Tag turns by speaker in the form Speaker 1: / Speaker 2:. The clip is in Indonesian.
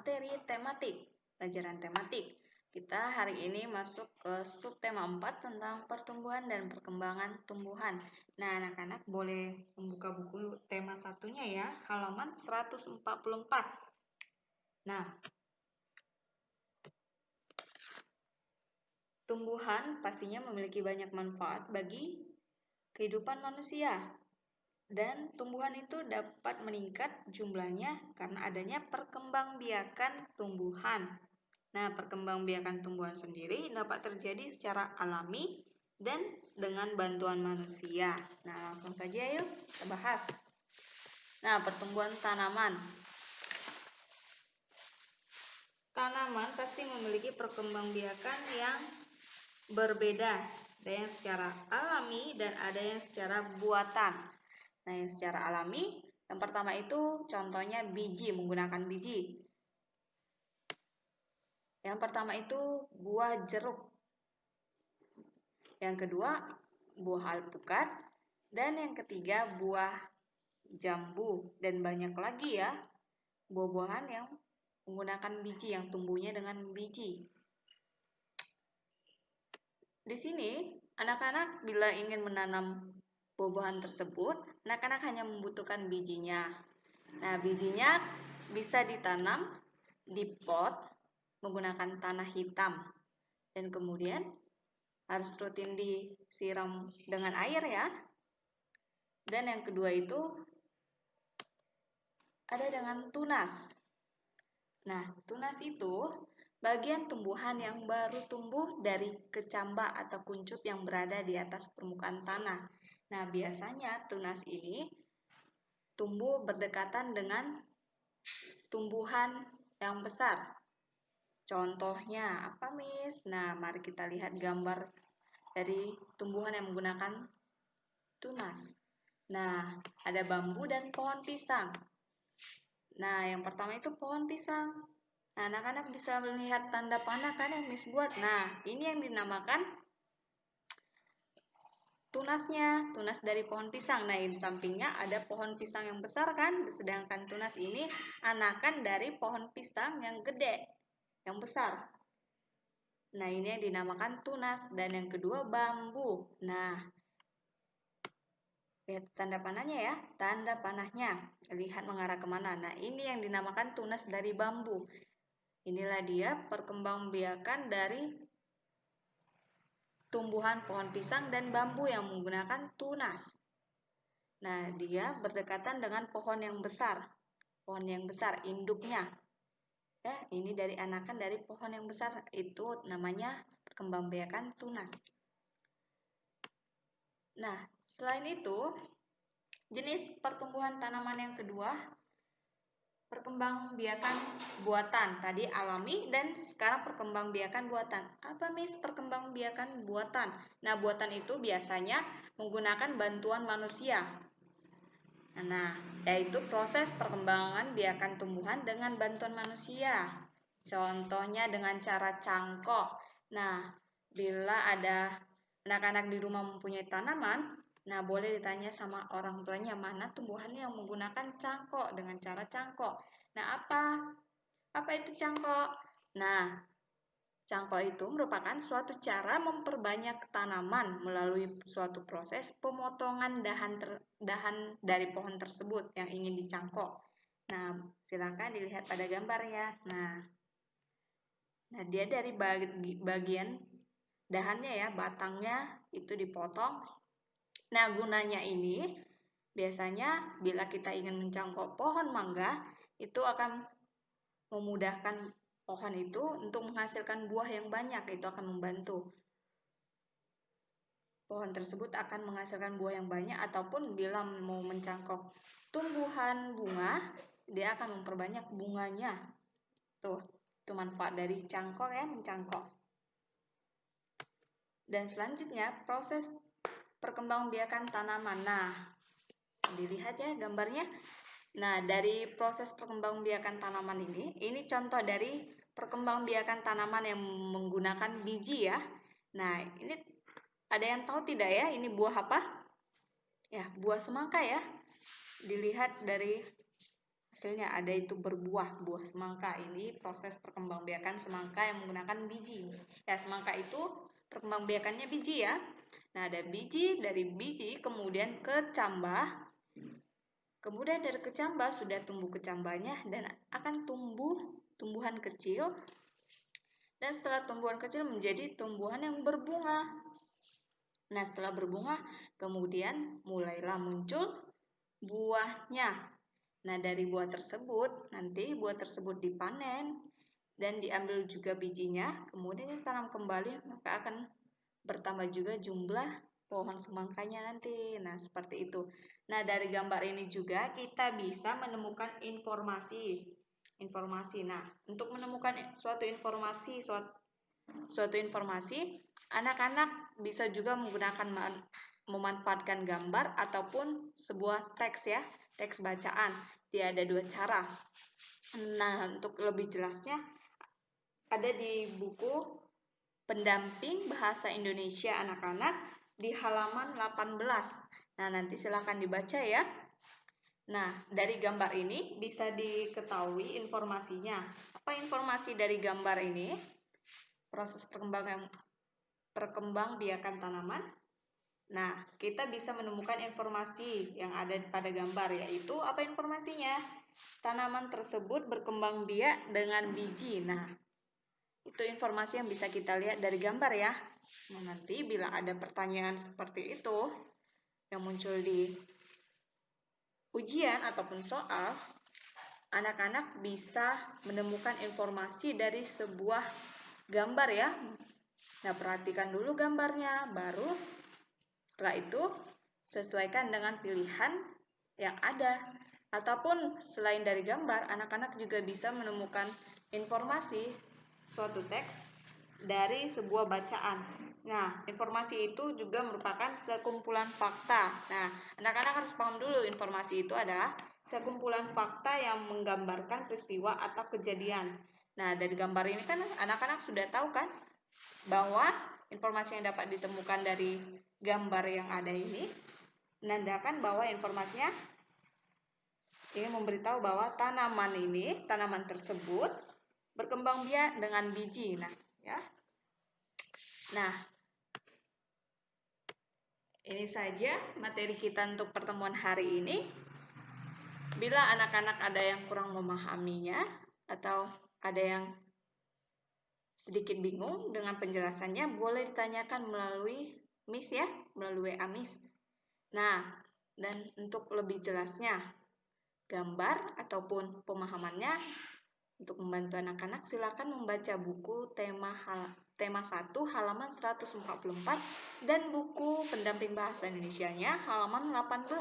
Speaker 1: materi tematik, pelajaran tematik. Kita hari ini masuk ke subtema 4 tentang pertumbuhan dan perkembangan tumbuhan. Nah, anak-anak boleh membuka buku tema satunya ya, halaman 144. Nah, tumbuhan pastinya memiliki banyak manfaat bagi kehidupan manusia. Dan tumbuhan itu dapat meningkat jumlahnya karena adanya perkembangbiakan tumbuhan. Nah, perkembangbiakan tumbuhan sendiri dapat terjadi secara alami dan dengan bantuan manusia. Nah, langsung saja yuk kita bahas. Nah, pertumbuhan tanaman. Tanaman pasti memiliki perkembangbiakan yang berbeda. Ada yang secara alami dan ada yang secara buatan. Nah, yang secara alami, yang pertama itu contohnya biji, menggunakan biji. Yang pertama itu buah jeruk. Yang kedua, buah alpukat. Dan yang ketiga, buah jambu. Dan banyak lagi ya, buah-buahan yang menggunakan biji, yang tumbuhnya dengan biji. Di sini, anak-anak bila ingin menanam buah-buahan tersebut, anak-anak hanya membutuhkan bijinya. Nah, bijinya bisa ditanam di pot menggunakan tanah hitam. Dan kemudian harus rutin disiram dengan air ya. Dan yang kedua itu ada dengan tunas. Nah, tunas itu bagian tumbuhan yang baru tumbuh dari kecambah atau kuncup yang berada di atas permukaan tanah. Nah, biasanya tunas ini tumbuh berdekatan dengan tumbuhan yang besar. Contohnya apa, Miss? Nah, mari kita lihat gambar dari tumbuhan yang menggunakan tunas. Nah, ada bambu dan pohon pisang. Nah, yang pertama itu pohon pisang. Nah, anak-anak bisa melihat tanda panah kan yang Miss buat. Nah, ini yang dinamakan tunasnya, tunas dari pohon pisang. Nah, di sampingnya ada pohon pisang yang besar kan, sedangkan tunas ini anakan dari pohon pisang yang gede, yang besar. Nah, ini yang dinamakan tunas. Dan yang kedua bambu. Nah, lihat tanda panahnya ya, tanda panahnya. Lihat mengarah kemana. Nah, ini yang dinamakan tunas dari bambu. Inilah dia perkembangbiakan dari tumbuhan pohon pisang dan bambu yang menggunakan tunas. Nah, dia berdekatan dengan pohon yang besar. Pohon yang besar, induknya. Ya, ini dari anakan dari pohon yang besar. Itu namanya perkembangbiakan tunas. Nah, selain itu, jenis pertumbuhan tanaman yang kedua, perkembangbiakan buatan. Tadi alami dan sekarang perkembangbiakan buatan. Apa Miss perkembangbiakan buatan? Nah, buatan itu biasanya menggunakan bantuan manusia. Nah, yaitu proses perkembangan biakan tumbuhan dengan bantuan manusia. Contohnya dengan cara cangkok. Nah, bila ada anak-anak di rumah mempunyai tanaman, nah boleh ditanya sama orang tuanya mana tumbuhannya yang menggunakan cangkok dengan cara cangkok. Nah, apa itu cangkok? Nah, cangkok itu merupakan suatu cara memperbanyak tanaman melalui suatu proses pemotongan dahan dari pohon tersebut yang ingin dicangkok. Nah, silakan dilihat pada gambarnya. Nah, dia dari bagian dahannya ya, batangnya itu dipotong. Nah, gunanya ini biasanya bila kita ingin mencangkok pohon mangga, itu akan memudahkan pohon itu untuk menghasilkan buah yang banyak. Itu akan membantu pohon tersebut akan menghasilkan buah yang banyak, ataupun bila mau mencangkok tumbuhan bunga, dia akan memperbanyak bunganya. Tuh, itu manfaat dari cangkok ya, mencangkok. Dan selanjutnya proses perkembangbiakan tanaman. Nah, dilihat ya gambarnya. Nah, dari proses perkembangbiakan tanaman ini contoh dari perkembangbiakan tanaman yang menggunakan biji ya. Nah, ini ada yang tahu tidak ya ini buah apa? Ya, buah semangka ya. Dilihat dari hasilnya ada itu berbuah, buah semangka. Ini proses perkembangbiakan semangka yang menggunakan biji. Ya, semangka itu perkembangbiakannya biji ya. Nah, ada biji, dari biji kemudian kecambah. Kemudian dari kecambah sudah tumbuh kecambahnya dan akan tumbuh tumbuhan kecil. Dan setelah tumbuhan kecil menjadi tumbuhan yang berbunga. Nah, setelah berbunga kemudian mulailah muncul buahnya. Nah, dari buah tersebut, nanti buah tersebut dipanen dan diambil juga bijinya, kemudian ditanam kembali, maka akan bertambah juga jumlah pohon semangkanya nanti. Nah, seperti itu. Nah, dari gambar ini juga kita bisa menemukan informasi. Nah, untuk menemukan suatu informasi, anak-anak bisa juga memanfaatkan gambar ataupun sebuah teks ya, teks bacaan. Dia ada dua cara. Nah, untuk lebih jelasnya ada di buku Pendamping Bahasa Indonesia Anak-anak di halaman 18. Nah, nanti silakan dibaca ya. Nah, dari gambar ini bisa diketahui informasinya. Apa informasi dari gambar ini? Proses perkembangbiakan tanaman. Nah, kita bisa menemukan informasi yang ada pada gambar, yaitu apa informasinya? Tanaman tersebut berkembang biak dengan biji. Nah, itu informasi yang bisa kita lihat dari gambar ya. Nah, nanti bila ada pertanyaan seperti itu yang muncul di ujian ataupun soal, anak-anak bisa menemukan informasi dari sebuah gambar ya. Nah, perhatikan dulu gambarnya, baru setelah itu sesuaikan dengan pilihan yang ada. Ataupun selain dari gambar, anak-anak juga bisa menemukan informasi suatu teks dari sebuah bacaan. Nah, informasi itu juga merupakan sekumpulan fakta. Nah, anak-anak harus paham dulu informasi itu adalah sekumpulan fakta yang menggambarkan peristiwa atau kejadian. Nah, dari gambar ini kan anak-anak sudah tahu kan bahwa informasi yang dapat ditemukan dari gambar yang ada ini menandakan bahwa informasinya ini memberitahu bahwa tanaman tersebut berkembang biak dengan biji. Nah, ya. Nah, ini saja materi kita untuk pertemuan hari ini. Bila anak-anak ada yang kurang memahaminya atau ada yang sedikit bingung dengan penjelasannya, boleh ditanyakan melalui Miss ya, melalui WA Miss. Nah, dan untuk lebih jelasnya gambar ataupun pemahamannya, untuk membantu anak-anak silakan membaca buku tema 1 halaman 144 dan buku Pendamping Bahasa Indonesianya halaman 18.